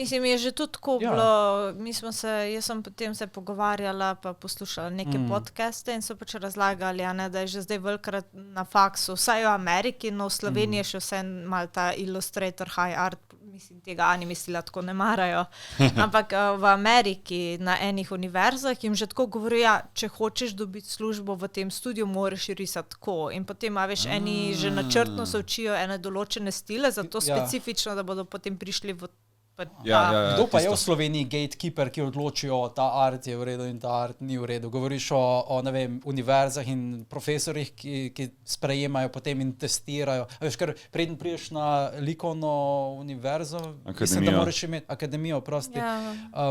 Mislim, je že tudi tako bilo, jaz sem potem se pogovarjala pa poslušala neke podcaste in so pač razlagali, da je že zdaj velikrat na faksu, vsaj v Ameriki, no v Sloveniji je še vse malo ta Illustrator, High Art, mislim, tega anime stila tako ne marajo, ampak v Ameriki na enih univerzah jim že tako govorijo, če hočeš dobiti službo v tem studiu, moraš risati tako in potem, veš, eni že načrtno se učijo ene določene stile, zato specifično, da bodo potem prišli v Kdo pa je v Sloveniji gatekeeper, ki odločijo, ta art je v redu in ta art ni v redu? Govoriš o ne vem, univerzah in profesorjih, ki sprejemajo potem in testirajo. A veš, ker preden prideš na likovno univerzo, mislim, da moraš imeti akademijo,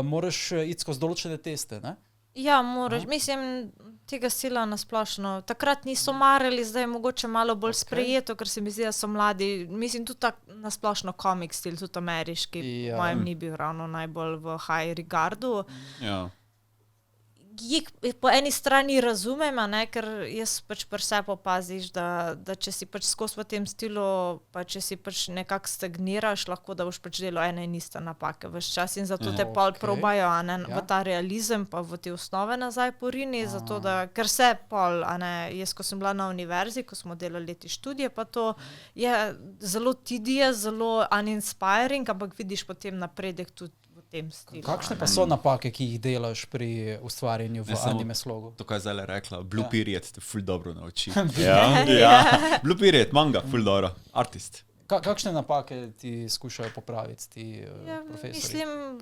moraš iti skozi določene teste, ne? Ja, moraš. Mislim, tega stila nasplošno. Takrat niso marali, zdaj je mogoče malo bolj sprejeto, ker se mi zdi, da so mladi. Mislim, tudi tak nasplošno komik stil, tudi ameriški, mojem ni bil ravno najbolj v high regardu. Ja. Jih po eni strani razumem, ker jaz pač pri sebi opaziš, da če si pač skozi v tem stilu, pa če si pač nekako stagniraš, lahko da boš pač delal ene in iste napake ves čas in zato te pol probajo v ta realizem pa v te osnove nazaj porini, zato da, ker se pol, jaz ko sem bila na univerzi, ko smo delali te študije, pa to je zelo tedious, zelo uninspiring, ampak vidiš potem napredek tudi stilu, kakšne pa so napake, ki jih delaš pri ustvarjanju v anime slogu? To, kaj je zdaj rekla, Blue Period te ful dobro nauči. Blue Period, manga, ful dobro, artist. Kakšne napake ti skušajo popraviti ti profesori? Mislim,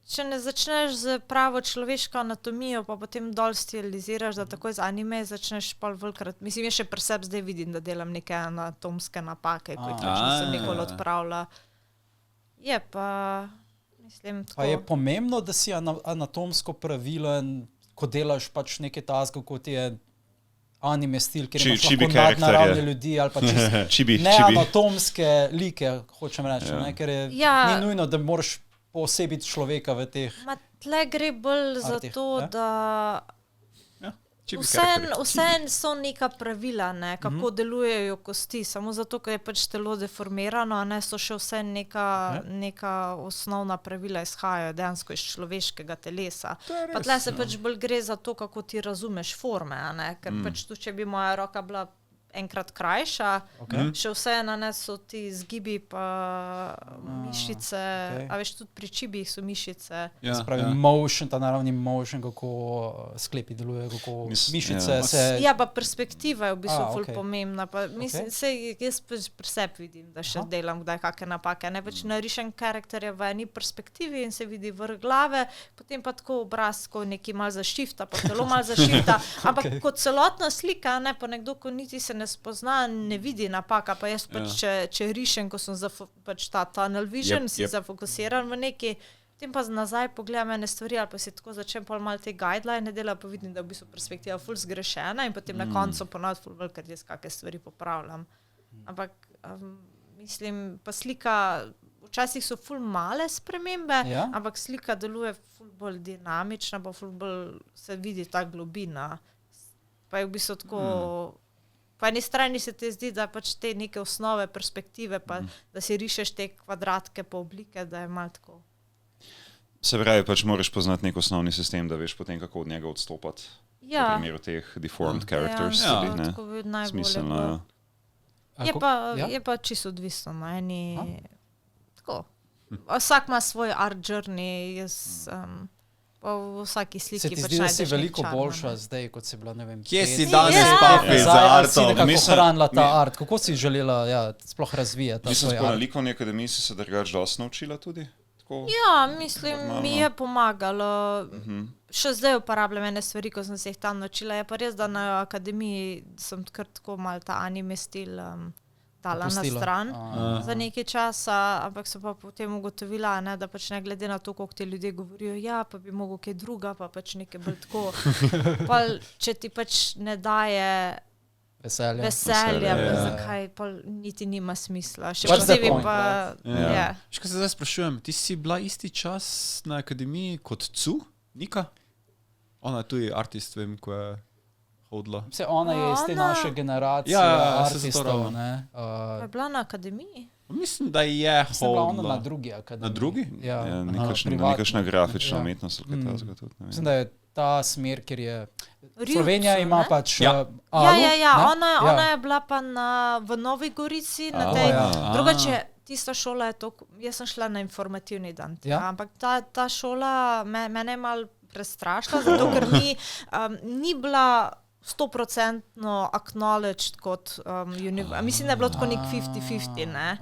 če ne začneš z pravo človeško anatomijo, pa potem dol stiliziraš, da takoj z anime začneš pol velikrat. Mislim, jaz še pri sebi zdaj vidim, da delam neke anatomske napake, ko jih nisem nikoli odpravila. Je pa... Mislim, pa je pomembno, da si anatomsko pravilen, ko delaš pač neke taske, kot je anime stil, kjer imaš lahko nadnaravne ljudi ali pa neanatomske like, hočem reči, ker ni nujno, da moraš posebiti človeka v teh tle gre bolj za to, da vse so neka pravila, kako delujejo kosti, samo zato, ker je pač telo deformirano, so še vse neka osnovna pravila izhajajo dejansko iz človeškega telesa. Pa tle se pač bolj gre za to, kako ti razumeš forme, ker pač tu, če bi moja roka bila enkrat krajša, še vseeno so ti zgibi pa mišice, a veš, tudi pri čibih so mišice. Spravi motion, ta naravni motion, kako sklepi deluje, kako mišice se... Ja, pa perspektiva je v bistvu ful pomembna, pa mislim, jaz pri sebi vidim, da še delam kdaj kakšne napake, pač narišem karakterja v eni perspektivi in se vidi vrh glave, potem pa tako obraz, ko neki malo zašifta, pa telo malo zašifta, ampak kot celotna slika, pa nekdo, ko niti se ne spozna, ne vidi napaka, pa jaz pač, če rišem, ko sem pač ta tunnel vision, si zafokusiran v neki, potem pa nazaj pogledam ene stvari, ali pa si tako začem pol malo te guideline dela, pa vidim, da v bistvu perspektiva ful zgrešena in potem na koncu ponovno ful velikrat jaz kakšne stvari popravljam. Ampak, mislim, pa slika, včasih so ful male spremembe, ampak slika deluje ful bolj dinamična, pa ful bolj se vidi ta globina. Pa je v bistvu tako... Po eni strani se ti zdi, da pač te neke osnove, perspektive, pa da si rišeš te kvadratke po oblike, da je malo tako. Se pravi, pač moraš poznati nek osnovni sistem, da veš potem, kako od njega odstopati. V primeru teh deformed characters. Tako bi najbolje bilo. Je pa čisto odvisno. Tako. Vsak ima svoj art journey, jaz... v vsaki sliki se ti zdi, da si veliko boljša zdaj, kot si bila, ne vem, kje si danes papi za artom? Nekako hranila ta art. Kako si želela sploh razvijati ta svoj art? Mislim, na likovni akademiji si se drugače dosti naučila tudi? Ja, mislim, mi je pomagalo. Še zdaj uporabljam ene stvari, ko sem se jih tam naučila. Je pa res, da na akademiji sem kar tako malo ta anime stil dala na stran za nekaj časa, ampak sem pa potem ugotovila, da pač ne glede na to, koliko ti ljudje govorijo, pa bi mogel kaj druga, pa pač nekaj bolj tako. Pa če ti pač ne daje veselja, pa zakaj, pa niti nima smisla. Še posebej pa... Še kaj se zdaj sprašujem, ti si bila isti čas na akademiji kot Cu, Nika? Ona je tudi artist, vem, ko je Vse ona je iz te naše generacije artistov. Je bila na akademiji? Mislim, da je hodila. Na drugi akademiji. Na drugi? Ja, nekakšna grafična umetnost. Mislim, da je ta smer, ker je Slovenija ima pač Alu. Ona je bila pa v Novi Gorici, na tej drugače. Tista šola je to, jaz sem šla na informativni dan, ampak ta šola mene je malo prestrašila, zato ker ni bila 100% acknowledged kot mislim, da je bilo tako nek 50-50, ne?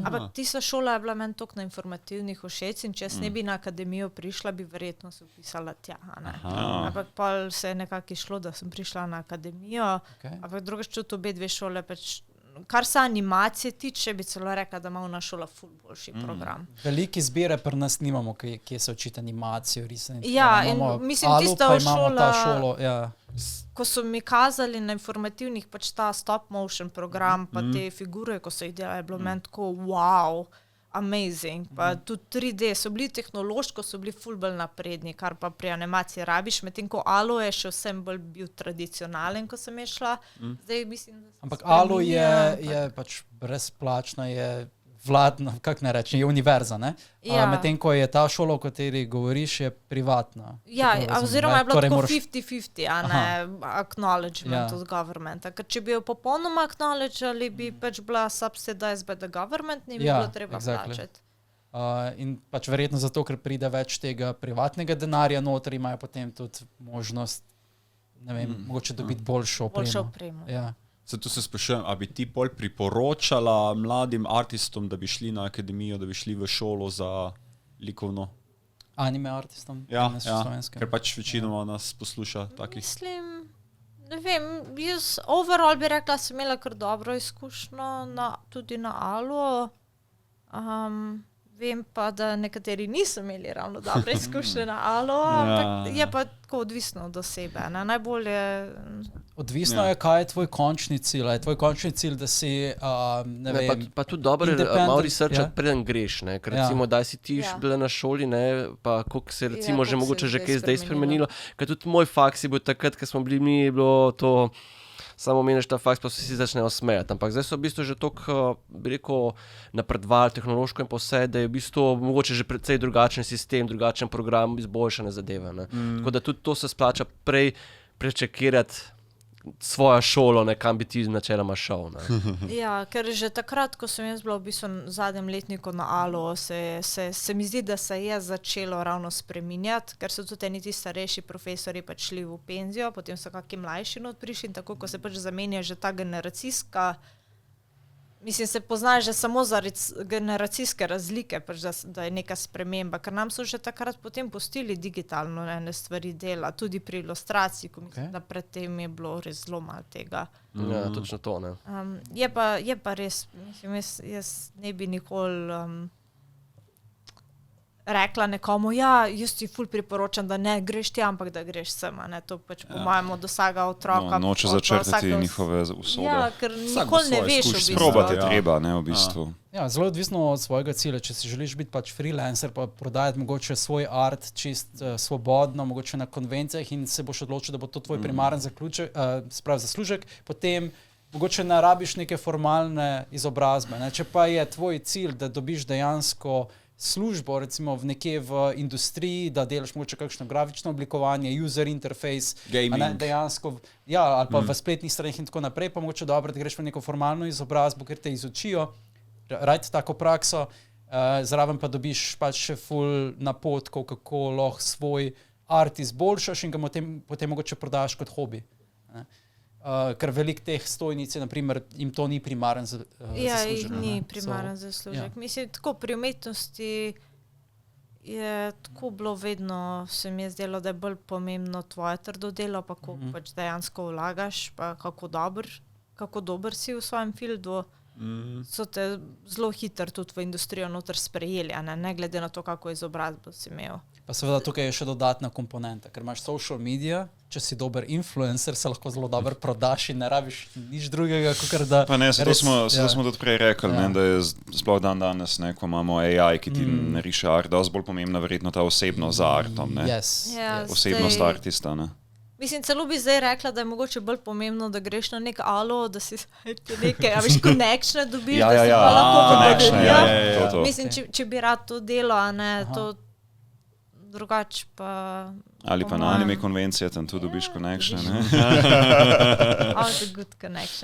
Ampak tista šola je bila meni toliko na informativnih všeč in če jaz ne bi na akademijo prišla, bi verjetno se upisala tja, ne? Ampak pa se je nekako išlo, da sem prišla na akademijo, ampak drugače tudi obe dve šole pač. Kar se animacije tiče, bi celo rekla, da ima ona šola ful boljši program. Veliki izbire pri nas nimamo, kje se učiti animacijo, risanje. Ja, in mislim, tista šolo, ko so mi kazali na informativnih pač ta stop motion program, pa te figure, ko so jih delali, je bilo meni tako wow, amazing. Pa tudi 3D so bili tehnološko, so bili ful bolj napredni, kar pa pri animaciji rabiš, medtem ko Alu je še vsem bolj bil tradicionalen, ko sem je šla. Zdaj mislim, da ampak Alu je pač brezplačna, je vladna, kako ne rečem, je univerza, ne? Medtem ko je ta šola, o kateri govoriš, je privatna. Ja, oziroma je bilo tako 50-50, a ne acknowledgement od governmenta. Ker če bi jo popolnoma acknowledgali, bi pač bila subsidized by the government, ni bi bilo treba plačati. In pač verjetno zato, ker pride več tega privatnega denarja noter, imajo potem tudi možnost, ne vem, mogoče dobiti boljšo opremo. Ja. Zato se sprašujem, a bi ti pol priporočala mladim artistom, da bi šli na akademijo, da bi šli v šolo za likovno? Anime artistom? Ja, ker pač večinoma nas posluša takih. Mislim, ne vem, jaz overall bi rekla, sem imela kar dobro izkušnjo tudi na Alu. Vem pa, da nekateri niso imeli ravno dobre izkušnje na Alu, ampak je pa tako odvisno od osebe. Najbolje... Odvisno je, kaj je tvoj končni cilj. Je tvoj končni cilj, da si, ne vem... Pa tudi dobro malo researchati, preden greš, ne? Ker recimo, da si ti bila na šoli, ne? Pa koliko se recimo že mogoče že kaj zdaj spremenilo. Ker tudi moj faks je bil takrat, ker smo bili mi, je bilo to... Samo meniš ta faks, pa si začnejo smejati. Ampak zdaj so v bistvu že toliko, bi rekel, napredovali tehnološko in pa vse, da je v bistvu mogoče že precej drugačen sistem, drugačen program, izboljšane zadeve. Tako da tudi to se splača prej prečekirati svojo šolo, kam bi ti načeloma šel. Ja, ker že takrat, ko sem jaz bila v bistvu v zadnjem letniku na Alu, se mi zdi, da se je začelo ravno spreminjati, ker so tudi eni ti starejši profesori pač šli v penzijo, potem so kakšni mlajši not prišli in tako, ko se pač zamenja že ta generacijska, mislim, se pozna že samo za generacijske razlike, pač da je neka sprememba, ker nam so že takrat potem pustili digitalno ene stvari dela, tudi pri ilustraciji, ko mislim, da predtem je bilo res zelo malo tega. Ja, točno to, ne. Je pa res, mislim, jaz ne bi nikoli rekla nekomu, jaz ti ful priporočam, da ne greš ti, ampak da greš sem, ne, to pač po mojem od vsega otroka. Noče začrtati njihove usode. Ja, ker nikoli ne veš v bistvu. Sprobati je treba, ne, v bistvu. Ja, zelo odvisno od svojega cilja, če si želiš biti pač freelancer, pa prodajati mogoče svoj art čist svobodno, mogoče na konvencijah in se boš odločil, da bo to tvoj primaren zaslužek, potem mogoče ne rabiš neke formalne izobrazbe, ne. Če pa je tvoj cilj, da dobiš dejansko službo, recimo nekje v industriji, da delaš mogoče kakšno grafično oblikovanje, user interface, dejansko, ali pa v spletnih straneh in tako naprej, pa mogoče dobro, da greš v neko formalno izobrazbo, ker te izučijo, rajti tako prakso, zraven pa dobiš pač še ful napotkov, kako lahko svoj art izboljšaš in ga potem mogoče prodaš kot hobi. Ker veliko teh stojnic je, naprimer, jim to ni primaren zaslužek. Ja, ni primaren zaslužek. Mislim, tako pri umetnosti je tako bilo vedno, se mi je zdelo, da je bolj pomembno tvoje trdo delo, pa koliko pač dejansko vlagaš, pa kako dober si v svojem fieldu. So te zelo hitro tudi v industrijo noter sprejeli, ne glede na to, kako izobrazbo si imel. Pa seveda tukaj je še dodatna komponenta, ker imaš social media, če si dober influencer, se lahko zelo dobro prodaš in ne rabiš nič drugega, kot da... Pa ne, zato smo tudi prej rekli, da je sploh danes, ko imamo AI, ki ti nariše art, dosti bolj pomembna verjetno ta osebnost za artom, ne? Yes. Osebnost artista, ne? Mislim, celo bi zdaj rekla, da je mogoče bolj pomembno, da greš na nek alo, da si nekaj, a veš, konekšne dobiš, da si pa lahko konekšne. Mislim, če bi rad to delo, a ne, to drugače pa... Ali pa na anime konvencije, tam tu dobiš konekšne, ne? All the good connections.